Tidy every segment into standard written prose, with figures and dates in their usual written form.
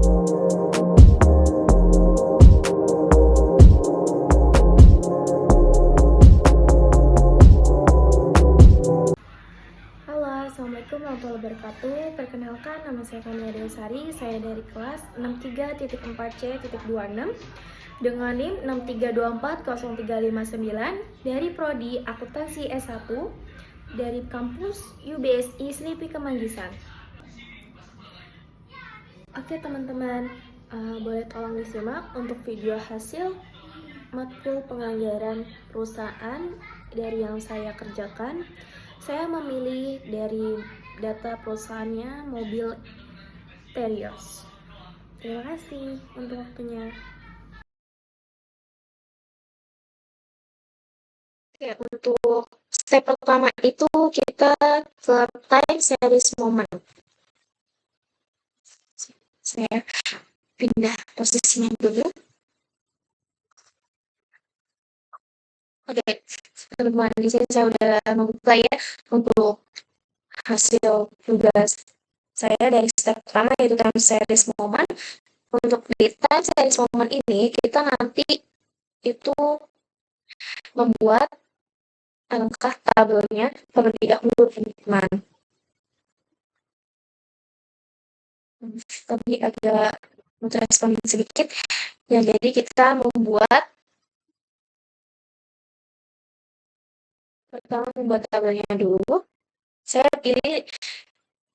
Assalamualaikum warahmatullahi wabarakatuh. Perkenalkan, nama saya Kamila Dewi Sari. Saya dari kelas 63.4C.26 dengan NIM 6324039 dari Prodi Akuntansi S1 dari kampus UBSI Selipi Kemanggisan. Oke teman-teman, boleh tolong disimak untuk video hasil matkul penganggaran perusahaan dari yang saya kerjakan. Saya memilih dari data perusahaannya Mobil Terios. Terima kasih untuk waktunya. Oke, untuk step pertama itu kita ke time series moment. Saya pindah posisinya dulu. Oke, teman-teman, di sini saya udah membuka ya untuk hasil tugas saya dari step pertama yaitu time series moment. Untuk di time series moment ini kita nanti itu membuat angka tabelnya terlebih dahulu, teman-teman. Tapi agak merespon sedikit ya, jadi kita pertama membuat tabelnya dulu. Saya pilih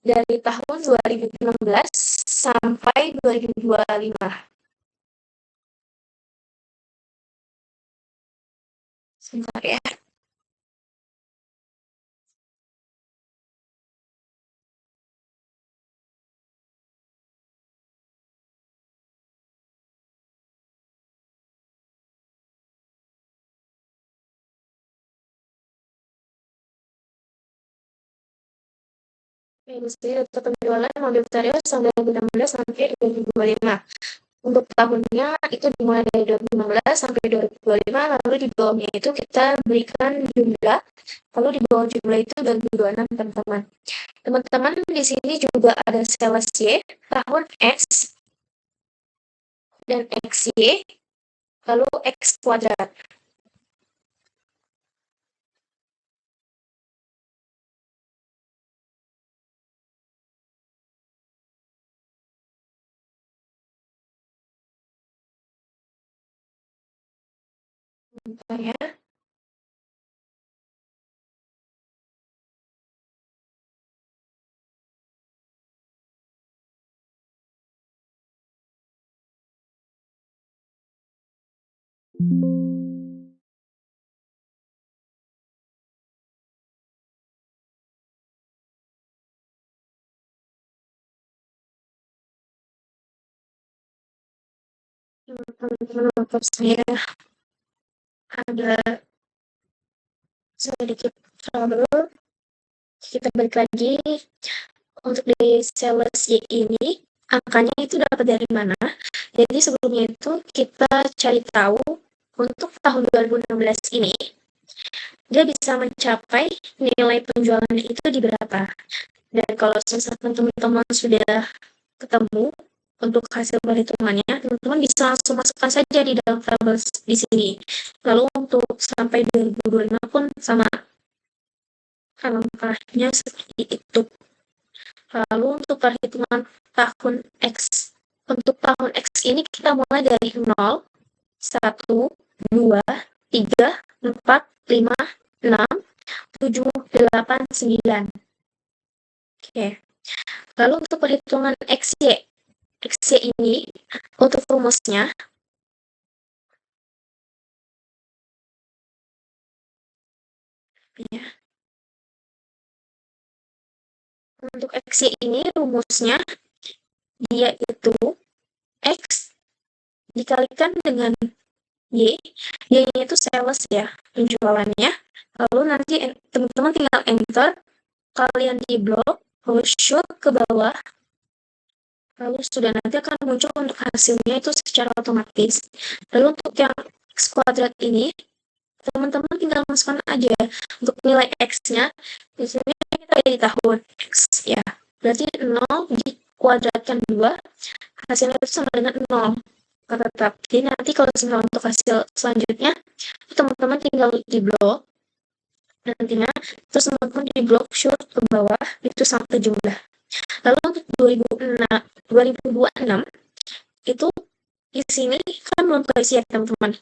dari tahun 2016 sampai 2025. Sebentar ya. Industri atau penjualan mobil Terios tahun 2016 sampai 2025. Untuk tahunnya itu dimulai dari 2016 sampai 2025, lalu di bawahnya itu kita berikan jumlah, lalu di bawah jumlah itu 2026, teman-teman. Teman-teman di sini juga ada sales Y, tahun X, dan XY, lalu X kuadrat. Bentar ya. Teman-teman, untuk saya ada sedikit trouble. Kita balik lagi. Untuk di sales Y ini, angkanya itu dapat dari mana? Jadi sebelumnya itu kita cari tahu untuk tahun 2016 ini, dia bisa mencapai nilai penjualannya itu di berapa. Dan kalau misalkan teman-teman sudah ketemu untuk hasil perhitungannya, teman-teman bisa langsung masukkan saja di dalam tabel di sini. Lalu untuk sampai 2025 pun sama, angkanya seperti itu. Lalu untuk perhitungan tahun X, untuk tahun X ini kita mulai dari 0, 1, 2, 3, 4, 5, 6, 7, 8, 9. Oke. Lalu untuk perhitungan XY, XY ini untuk rumusnya ya. Untuk XY ini rumusnya dia itu X dikalikan dengan Y, Y-nya itu sales ya, penjualannya. Lalu nanti teman-teman tinggal enter, kalian di blok, lalu shoot ke bawah, lalu sudah nanti akan muncul untuk hasilnya itu secara otomatis. Lalu untuk yang X kuadrat ini, teman-teman tinggal masukkan aja untuk nilai X-nya, di sini kita di tahun X ya. Berarti 0 kuadratkan 2, hasilnya itu sama dengan 0. Tetap. Jadi nanti kalau misalnya untuk hasil selanjutnya, teman-teman tinggal di blok nantinya, terus teman-teman di blok shoot ke bawah, itu sampai jumlah. Lalu untuk 2026, itu di sini kan belum keisi ya teman-teman.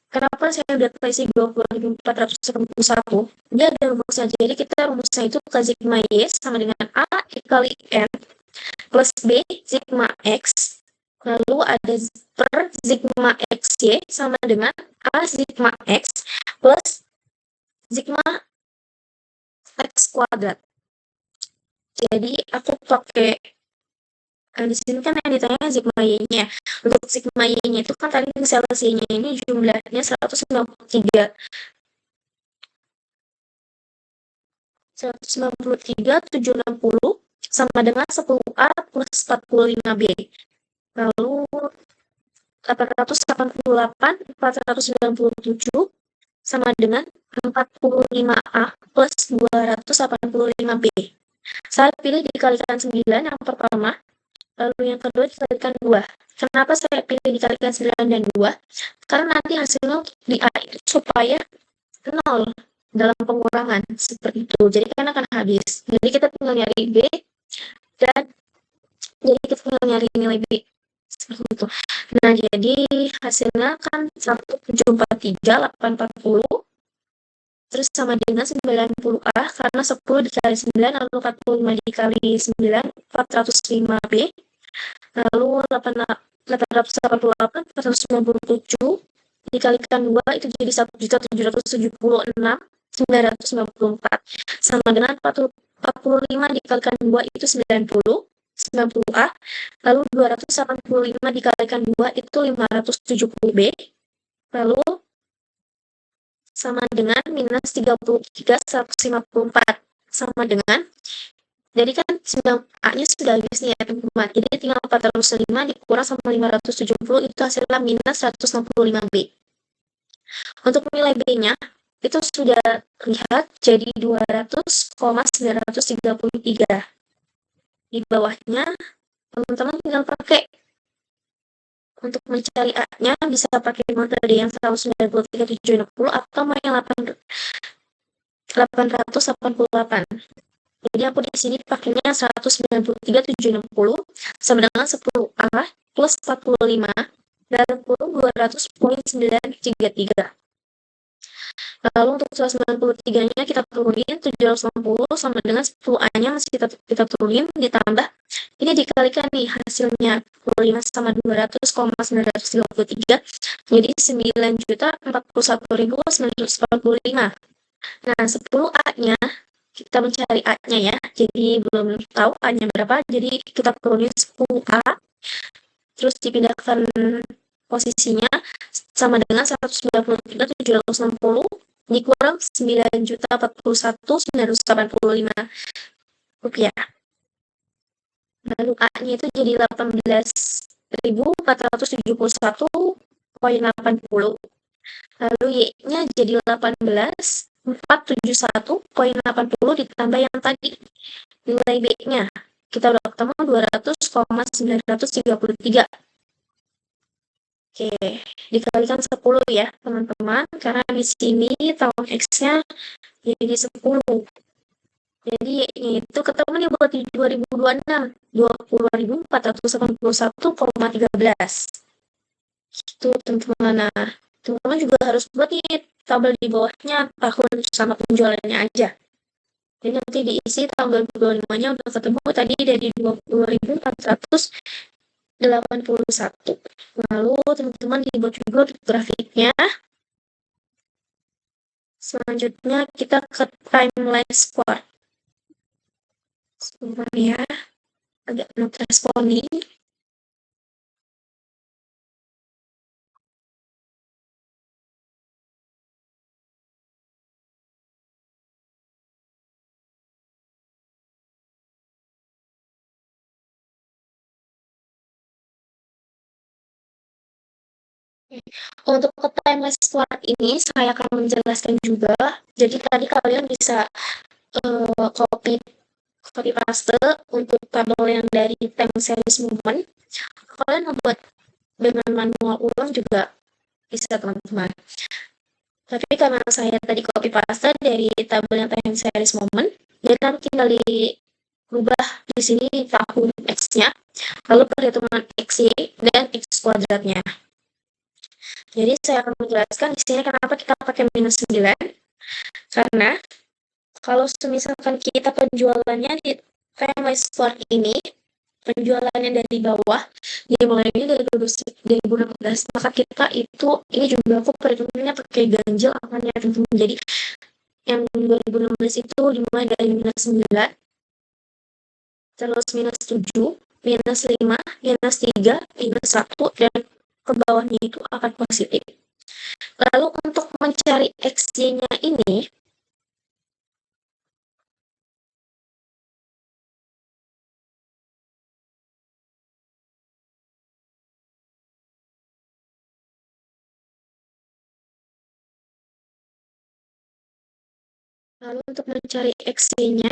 Kenapa saya udah keisi blok 2481? Dia ada rumusnya. Jadi kita rumusnya itu K sigma Y sama dengan A dikali N plus B sigma X. Lalu ada per sigma XY sama dengan A sigma X plus sigma X kuadrat. Jadi aku pakai di sini kan yang ditanya sigma Y-nya. Untuk sigma Y-nya itu kan tadi Celsius Y-nya ini jumlahnya 193. 193,760 sama dengan 10A plus 45B. Lalu 888, 497 sama dengan 45A plus 285B. Saya pilih dikalikan 9 yang pertama, lalu yang kedua dikalikan 2. Kenapa saya pilih dikalikan 9 dan 2? Karena nanti hasilnya di A supaya 0 dalam pengurangan, seperti itu. Jadi kan akan habis. Jadi kita tinggal nyari B, dan jadi kita tinggal nyari nilai B. Seperti itu. Nah, jadi hasilnya kan 1,743,840 terus sama dengan 90A karena 10 dikali 9 lalu 45 dikali 9 405B lalu 888 497 dikalikan 2 itu jadi 1.776.994 sama dengan 45 dikalikan 2 itu 90A lalu 285 dikalikan 2 itu 570B lalu sama dengan minus 33.154 sama dengan, jadi kan A-nya sudah habis nih ya teman-teman, jadi tinggal 405 dikurang sama 570 itu hasilnya minus 165B. Untuk nilai B-nya itu sudah lihat jadi 200,933. Di bawahnya teman-teman tinggal pakai untuk mencari A-nya bisa pakai metode yang 193,760 atau yang 888. Jadi aku di sini pakainya 193,760 sama dengan 10A plus 45 dan 200,933. Lalu untuk 193-nya kita turunin 760 sama dengan 10A-nya masih kita turunin ditambah. Ini dikalikan nih hasilnya 45 sama 200,933 jadi 9.041.945. Nah, 10A-nya kita mencari A-nya ya. Jadi belum tahu A-nya berapa. Jadi kita turunin 10A terus dipindahkan posisinya sama dengan 193.760 dikurang 9.041.985 rupiah. Lalu A-nya itu jadi 18.471,80. Lalu Y-nya jadi 18.471,80 ditambah yang tadi nilai B-nya. Kita udah ketemu 200,933. Oke, dikalikan 10 ya teman-teman, karena di sini tahun X-nya jadi 10. Jadi itu ketemu nih buat di 2026, 20.481,13. Itu teman-teman. Nah, teman-teman juga harus buat nih tabel di bawahnya tahun sama penjualannya aja. Jadi nanti diisi tahun 2025-nya udah ketemu tadi dari 20.481. Lalu teman-teman dibuat juga grafiknya. Selanjutnya kita ke timeline square. Sebentar ya, agak not responding. Untuk ke timeline square ini saya akan menjelaskan juga. Jadi tadi kalian bisa copy copy paste untuk tabel yang dari time series movement. Kalian membuat dengan manual ulang juga bisa, teman-teman. Tapi karena saya tadi copy paste dari tabelnya time series moment, jadi nanti tinggal dirubah di sini tahun X-nya, lalu perhitungan X, Y, dan X kuadratnya. Jadi saya akan menjelaskan di sini kenapa kita pakai minus 9. Karena kalau misalkan kita penjualannya di time store ini, penjualannya dari bawah, dimulainya dari 2016, maka kita itu, ini juga aku perhitungannya pakai ganjil akan ya teman-teman. Jadi yang 2016 itu dimulai dari minus 9, terus minus 7, minus 5, minus 3, minus 1, dan ke bawahnya itu akan positif. Lalu untuk mencari XY-nya ini, XY-nya,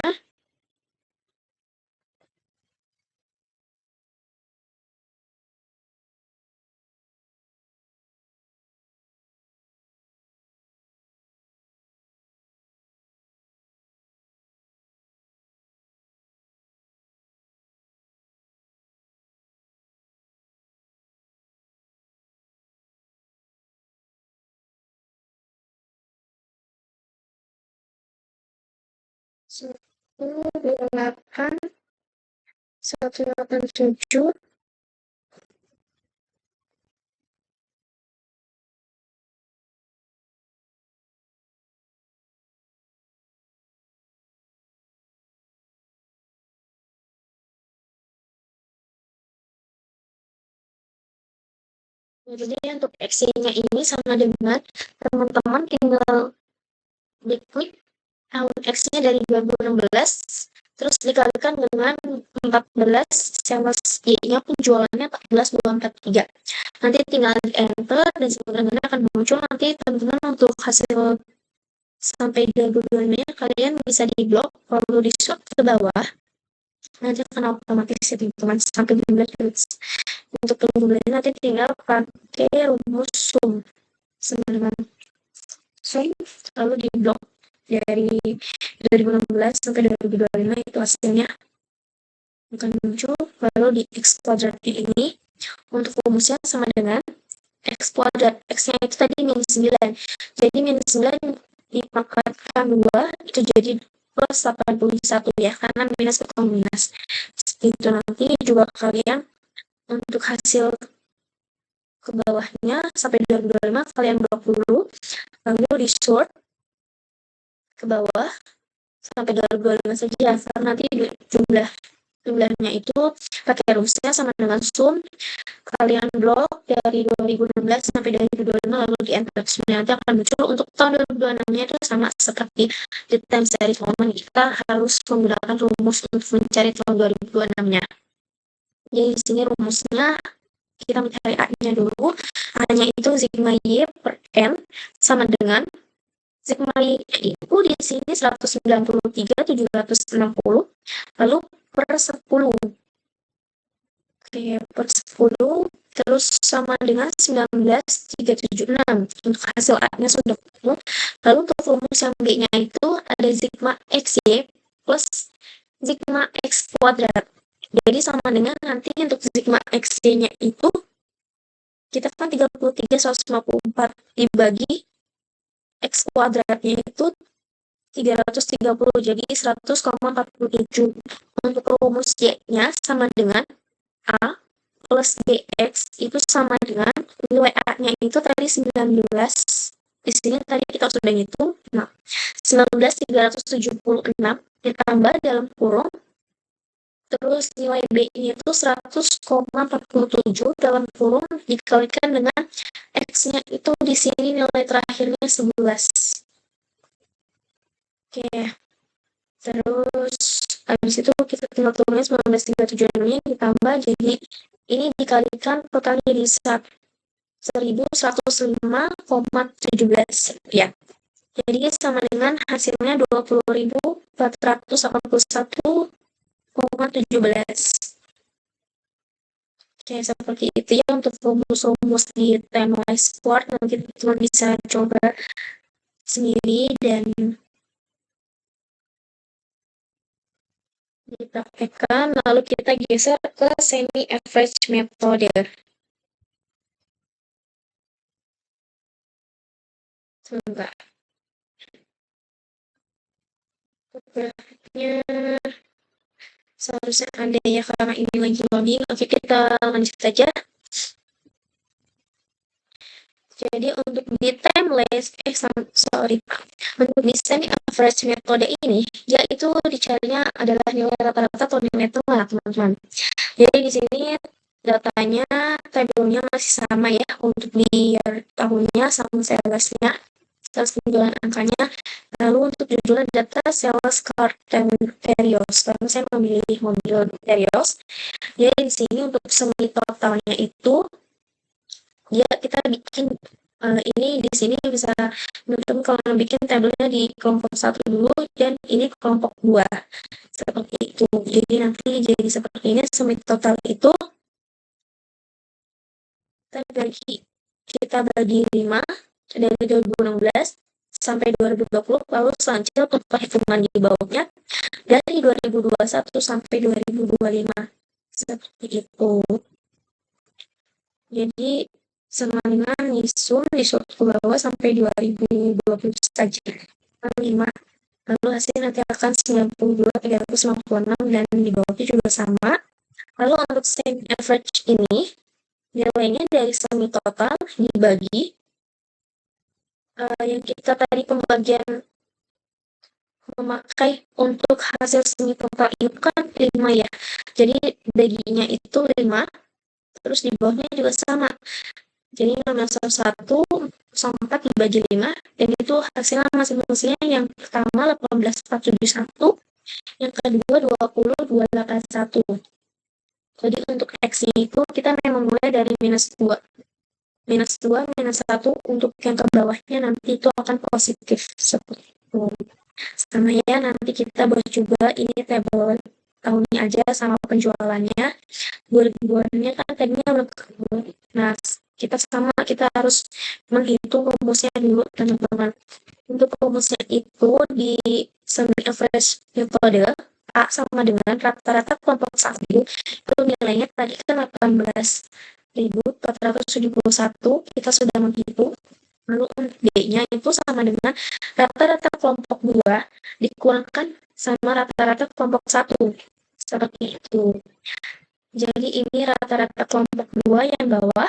satu, 28, 187, jadi untuk XY-nya ini sama dengan teman-teman tinggal diklik tahun X-nya dari 2016, terus dikalikan dengan 14, sales Y-nya penjualannya 14.243. Nanti tinggal di enter dan sebenarnya akan muncul nanti teman-teman untuk hasil sampai 2025-nya kalian bisa di blok, lalu di sort ke bawah, nanti akan otomatis ya teman-teman sampai 15. Untuk penggunanya nanti tinggal pakai rumus sum sama dengan sum, lalu di blok dari 2016 sampai 2025 itu hasilnya akan muncul. Lalu di X kuadrat ini untuk rumusnya sama dengan X kuadrat, X-nya itu tadi minus 9, jadi minus 9 dipangkatkan 2 itu jadi plus 81 ya, karena minus ketemu minus. Itu nanti juga kalian untuk hasil ke bawahnya sampai 2025 kalian blok dulu, lalu di sort ke bawah sampai 2025 saja, karena nanti jumlahnya itu pakai rumusnya sama dengan sum, kalian blok dari 2016 sampai 2025 lalu di enter. Nanti akan muncul untuk tahun 2026-nya itu sama seperti di time series moment, kita harus menggunakan rumus untuk mencari tahun 2026-nya. Jadi di sini rumusnya kita mencari A-nya dulu. A-nya itu sigma Y per N sama dengan sigma Y itu di sini 193.760 lalu per 10. Oke, per 10 terus sama dengan 19.376. Untuk hasil A-nya sudah ketemu. Lalu untuk rumus yang B-nya itu ada sigma XY plus sigma X kuadrat. Jadi sama dengan nanti untuk sigma XY-nya itu kita kan 33.154 dibagi X kuadratnya itu 330, jadi 100,47. Untuk rumus Y-nya sama dengan A plus BX itu sama dengan nilai A-nya itu tadi 19. Di sini tadi kita sudah hitung. Nah, 19.376 ditambah dalam kurung. Terus nilai B-nya itu 100,47 dalam kurung dikalikan dengan X-nya itu di sini nilai terakhirnya 11. Oke. Terus habis itu kita tinggal tulis 19.376-nya ditambah, jadi ini dikalikan totalnya di 1.105,17 ya. Jadi sama dengan hasilnya 20.481 17,17. Kayak seperti itu ya untuk rumus-rumus di timeline sport, nanti teman bisa coba sendiri dan dipraktekkan. Lalu kita geser ke semi average metode. Sebentar. Grafiknya seharusnya ada ya karena ini lagi loading. Oke, kita lanjut saja. Jadi untuk di timeless, untuk di semi average metode ini, yaitu dicarinya adalah nilai rata-rata atau nilai tengah, teman-teman. Jadi di sini datanya, tabelnya masih sama ya untuk di tahunnya sama salesnya, sales penjualan angkanya. Lalu untuk judulnya data sales card Terios. Lalu saya memilih mobil Terios. Jadi di sini untuk semi totalnya itu ya kita bikin ini di sini bisa teman-teman kalau bikin tabelnya di kelompok 1 dulu dan ini kelompok 2 seperti itu. Jadi nanti jadi seperti ini semi total itu kita bagi 5 dari 2016 sampai 2020, lalu selanjutnya untuk perhitungan di bawahnya dari 2021 sampai 2025 seperti itu. Jadi dengan di zoom ke bawah sampai 2020 saja 5, lalu hasil nanti akan 92.356 dan di bawahnya juga sama. Lalu untuk semi average ini nilainya dari semi total dibagi yang kita tadi pembagian memakai untuk hasil semi total itu kan 5 ya, jadi baginya itu 5, terus di bawahnya juga sama, jadi nominal 1 sama 4 dibagi 5, dan itu hasilnya masing-masingnya yang pertama 18.471, yang kedua 20.281. Jadi untuk X-nya itu kita memang mulai dari minus 2, minus 1, untuk yang ke bawahnya nanti itu akan positif seperti itu. Sama ya, nanti kita buat juga ini tabel tahunnya aja sama penjualannya. 2002-nya kan tadinya udah keluar. Nah, kita harus menghitung rumusnya dulu, teman-teman. Untuk rumusnya itu di semi average metode A sama dengan rata-rata kelompok 1 itu nilainya tadi kan 18.471, kita sudah menghitung. Lalu B-nya itu sama dengan rata-rata kelompok 2 dikurangkan sama rata-rata kelompok 1 seperti itu. Jadi ini rata-rata kelompok 2 yang bawah,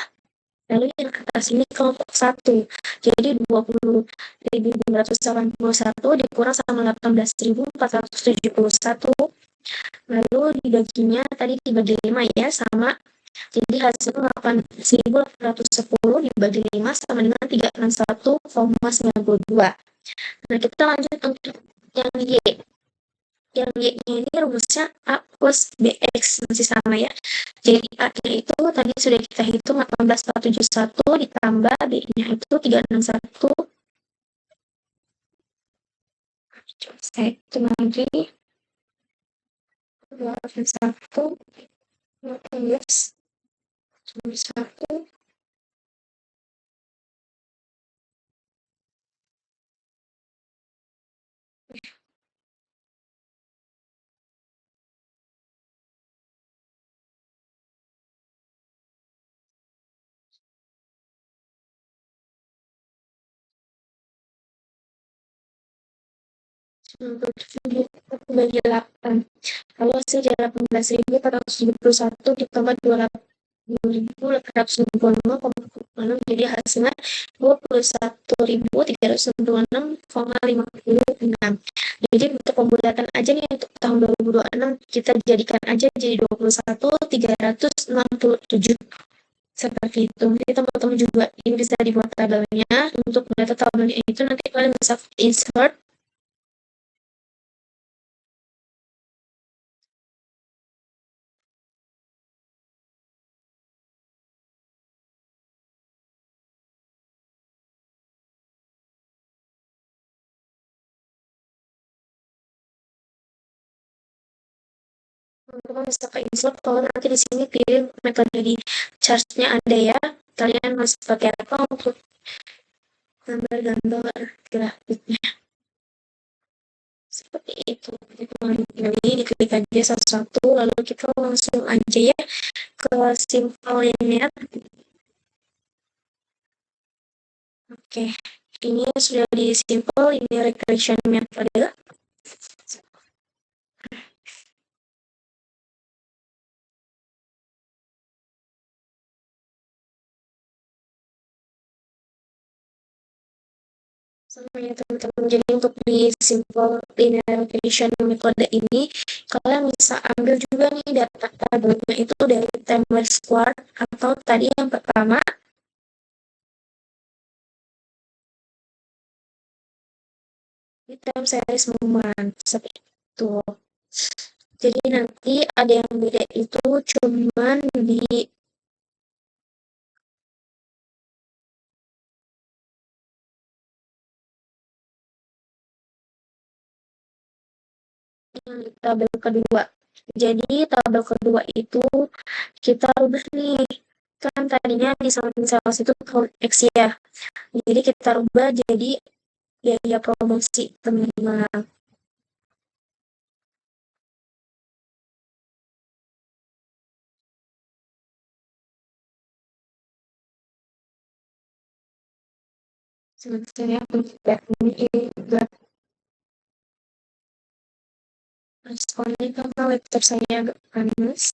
lalu yang atas ini kelompok 1. Jadi 20.281 dikurang sama 18.471. Lalu dibaginya tadi dibagi 5 ya, sama. Jadi hasilnya 8.810 dibagi 5 sama dengan 361,92. Nah, kita lanjut untuk yang Y. Yang Y-nya ini rumusnya A plus BX masih sama ya. Jadi A-nya itu tadi sudah kita hitung 18.471 ditambah B-nya itu 361. Coba saya hitung lagi. 21, 18, 1. Bagi 8. Lalu hasil 18.471 ditambah 2.896, jadi hasilnya 21.396,56. Jadi untuk pembulatan aja nih untuk tahun 2026 kita jadikan aja jadi 21.367 seperti itu. Nanti teman-teman juga ini bisa dibuat tabelnya. Untuk data tabelnya itu nanti kalian bisa insert Teman-teman bisa ke-install kalau nanti di sini pilih metode di charge-nya ada ya. Kalian masih pakai apa untuk gambar-gambar grafiknya. Seperti itu. Jadi diklik aja satu-satu lalu kita langsung aja ya ke simple linear. Oke, ini sudah di simple linear regression method. Sama ya teman-teman, jadi untuk di simple linear regression metode ini kalian bisa ambil juga nih data tabelnya itu dari time square atau tadi yang pertama di time series movement seperti itu. Jadi nanti ada yang beda itu cuman di tabel kedua. Jadi tabel kedua itu kita rubah nih, kan tadinya di samping sales itu count X ya. Jadi kita rubah jadi biaya promosi teman-teman. Sebenarnya untuk ini enggak responnya karena laptop saya agak panas.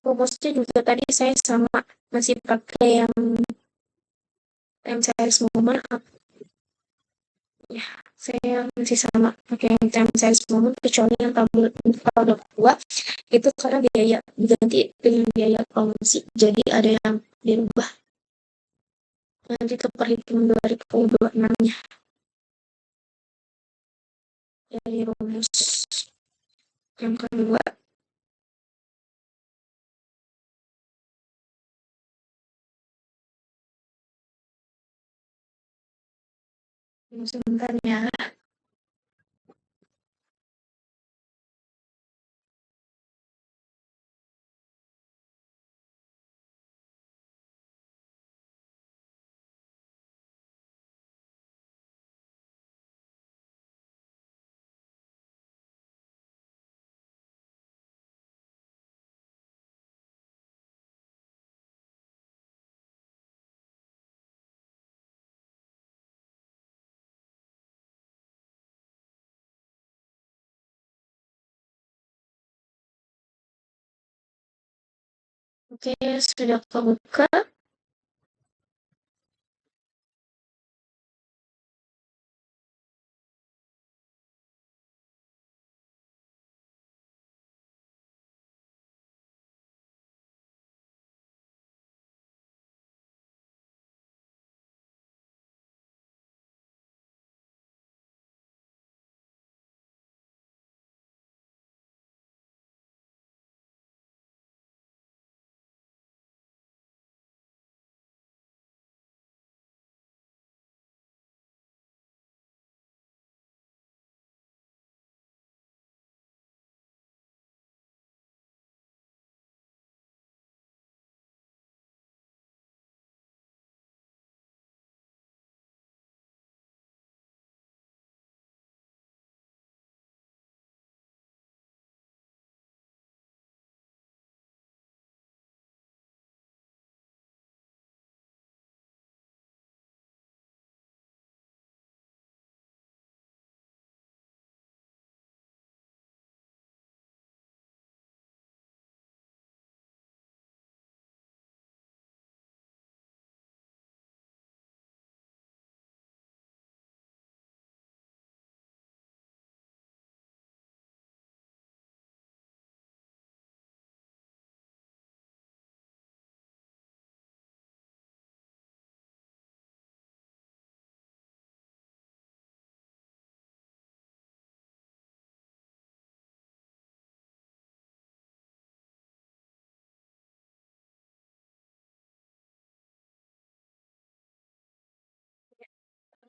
Fokusnya juga tadi saya sama masih pakai yang time series moment. Ya, saya masih sama pakai yang time series moment kecuali yang tabel kedua itu karena biaya diganti dengan biaya promosi. Jadi ada yang dirubah nanti ke perhitungan 2026-nya dari rumus yang kedua. Sebentar ya. Oke, sudah kebuka.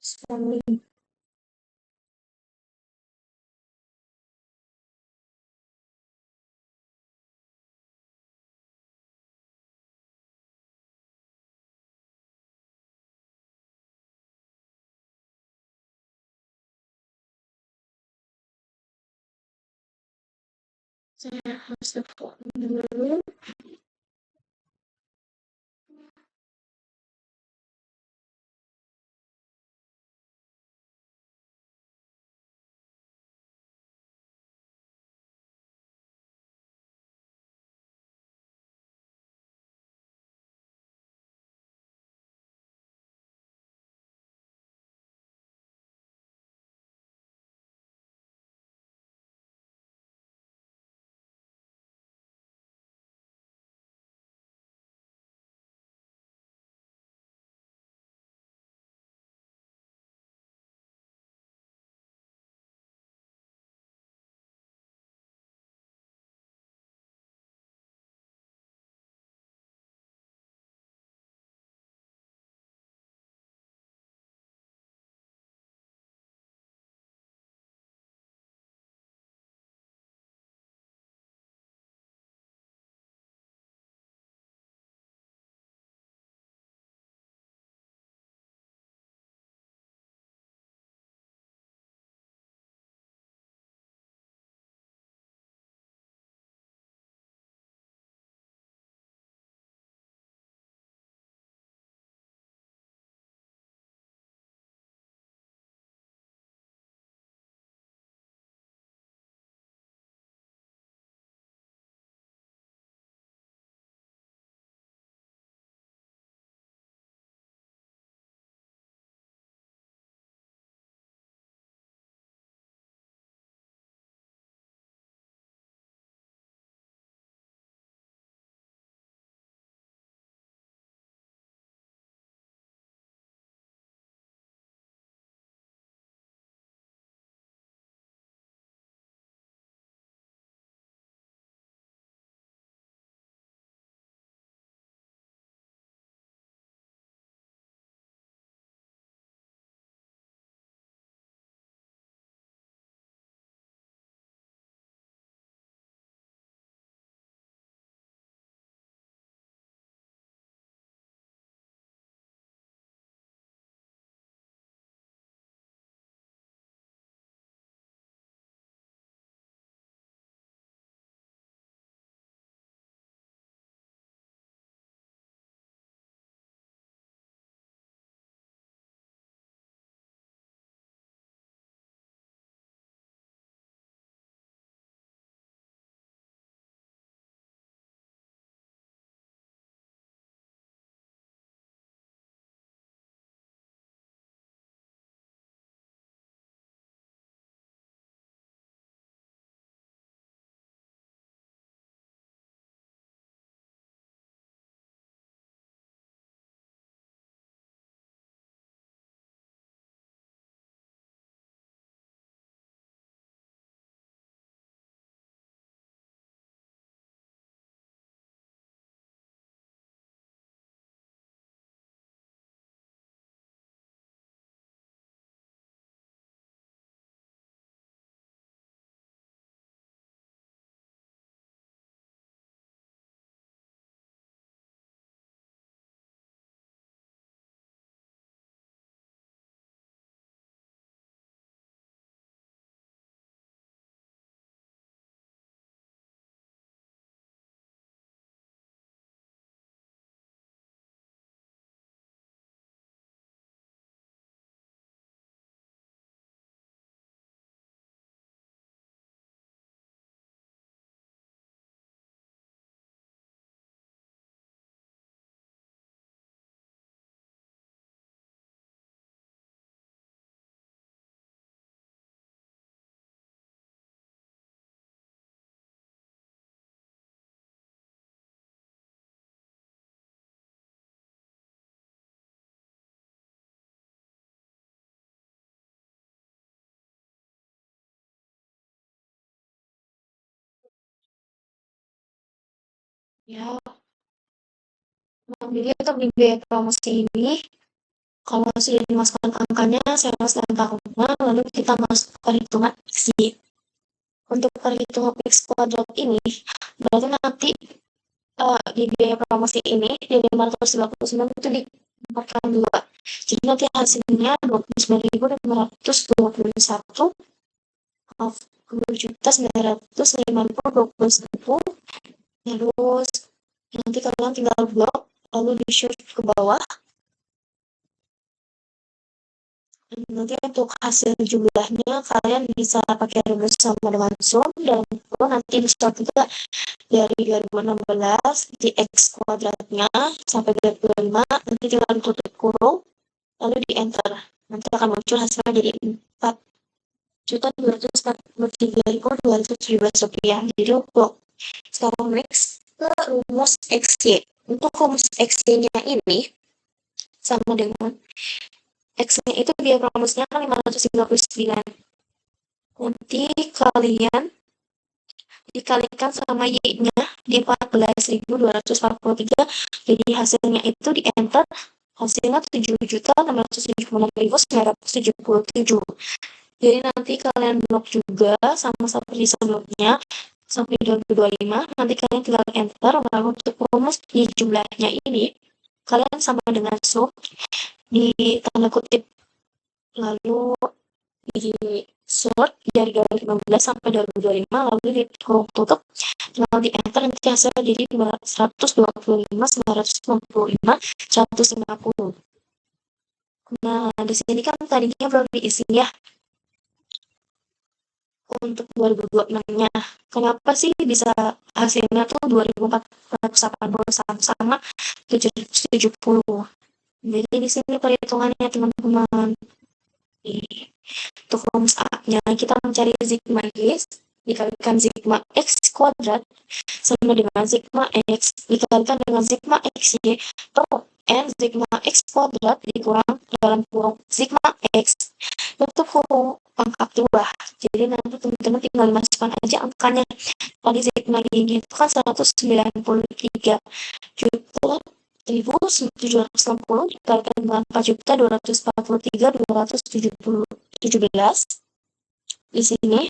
suami. Saya harus telepon dulu. Ya, Bang Billy untuk di biaya promosi ini Kalau sudah dimasukkan angkanya, sales dan tahunnya, lalu kita masuk ke perhitungan X. Untuk perhitungan X kuadrat ini, berarti nanti di biaya promosi ini, di 539 itu dikalikan 2. Jadi nanti hasilnya 29.521, 20.950.21. Terus nanti kalian tinggal blok, lalu di shift ke bawah. Nanti untuk hasil jumlahnya kalian bisa pakai rumus sama dengan sum, dan nanti bisa juga dari 2016 di X kuadratnya sampai 2025, nanti tinggal tutup kurung lalu di enter, nanti akan muncul hasilnya jadi 4.243.217 rupiah. Jadi untuk sekarang next ke rumus XY. Untuk rumus XY nya ini sama dengan X-nya itu biaya promosinya 559. Nanti kalian dikalikan sama Y-nya di 14.243. Jadi hasilnya itu di enter, hasilnya 7.676.977. Jadi nanti kalian blok juga sama seperti sebelumnya sampai 2025. Nanti kalian tinggal enter, lalu untuk rumus di jumlahnya ini kalian sama dengan sum di tanda kutip, lalu di sort dari 2015 sampai 2025, lalu di kurung tutup, lalu di enter, nanti hasilnya jadi 125.995, 150. Nah, di sini kan tadinya belum diisi ya untuk 2026-nya. Kenapa sih bisa hasilnya tuh 2.481 sama 770? Jadi di sini perhitungannya teman-teman. Untuk rumus A-nya kita mencari sigma Y dikalikan sigma X kuadrat sama dengan sigma X dikalikan dengan sigma XY per N sigma X kuadrat dikurang dalam kurung sigma X tutup kurung pangkat 2. Jadi nanti teman-teman tinggal masukkan aja angkanya. Tadi sigma Y itu kan 193 juta 1.760 dikalikan dengan 4.243.217 di sini,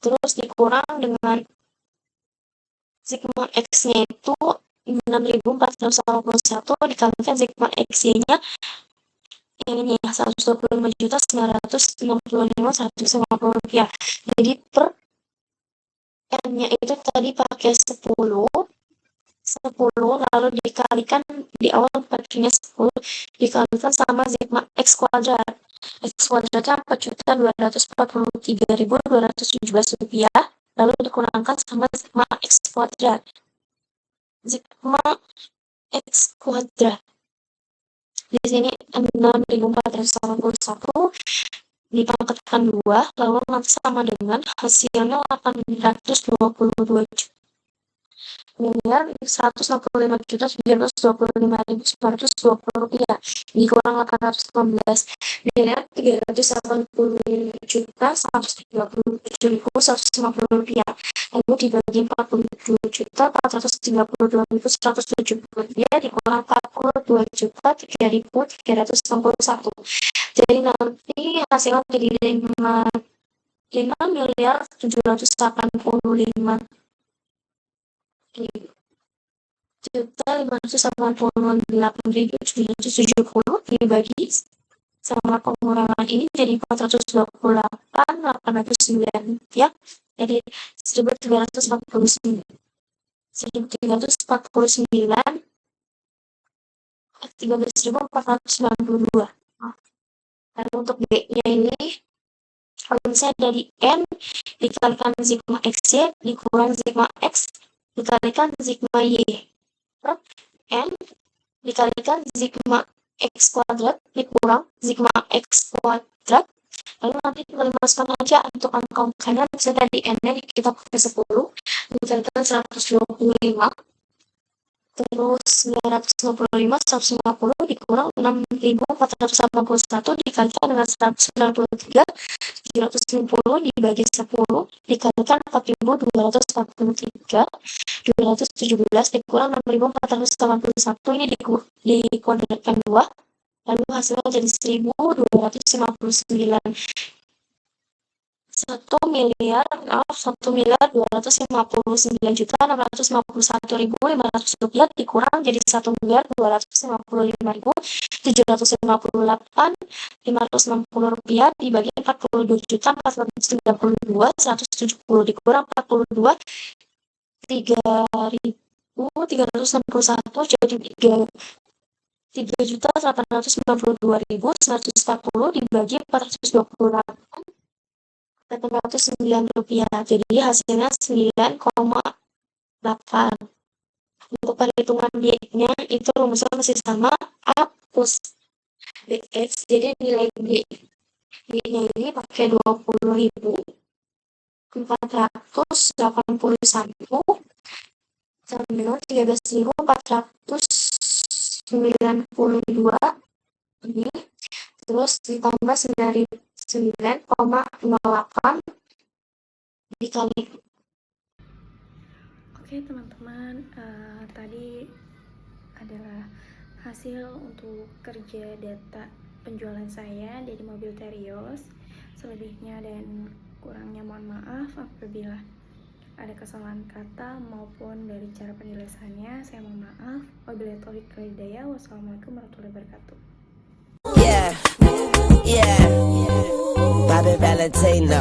terus dikurang dengan sigma X-nya itu 6.481 dikalikan sigma X-nya yang ini ya 125.965.150 rupiah. Jadi per N-nya itu tadi pakai 10 lalu dikalikan di awal pakainya 10 dikalikan sama sigma X kuadrat. X kuadratnya 4.243.217 rupiah, lalu dikurangkan sama sigma X kuadrat. Sigma X kuadrat di sini 6.481 dipangkatkan 2, lalu nanti sama dengan hasilnya 822 juta. Miliar 165.925.920 rupiah dikurang 816 miliar 385.137.150 rupiah, lalu dibagi 47.432.170 rupiah dikurang 42.3.361. Jadi nanti hasilnya jadi 5.785 juta 588.970 dibagi sama pengurangan ini jadi 428.809 ya, jadi 1.349 13.492. Lalu untuk B-nya ini kalau misalnya dari N dikalikan sigma X-Y dikurang sigma X dikalikan sigma Y per N dikalikan sigma X kuadrat dikurang sigma X kuadrat, lalu nanti tinggal dimasukkan aja untuk angka-angkanya. Misalnya tadi N-nya kita pakai 10 dikalikan 125, terus 955 150 dikurang 6.481 dikalikan dengan 193 750 dibagi 10 dikalikan 4.243 217 dikurang 6.481 ini dikuadratkan 2, lalu hasilnya jadi 1.259. 1.259.651.500 rupiah dikurang jadi 1.255.758.560 rupiah dibagi 42.432.170 dikurang 42.361 jadi 3.892.140 dibagi 428.809 rupiah. Jadi hasilnya 9,8. Untuk perhitungan B-nya itu rumusnya masih sama A plus BX. Jadi nilai B-nya ini pakai 20.481 sama 13.492 ini, terus ditambah 9,08 dikali. Oke teman-teman, tadi adalah hasil untuk kerja data penjualan saya dari mobil Terios. Selebihnya dan kurangnya mohon maaf apabila ada kesalahan kata maupun dari cara penulisannya, saya mohon maaf. Wabillahi taufiq wal hidayah. Wassalamualaikum warahmatullahi wabarakatuh. Yeah, Bobby Valentino.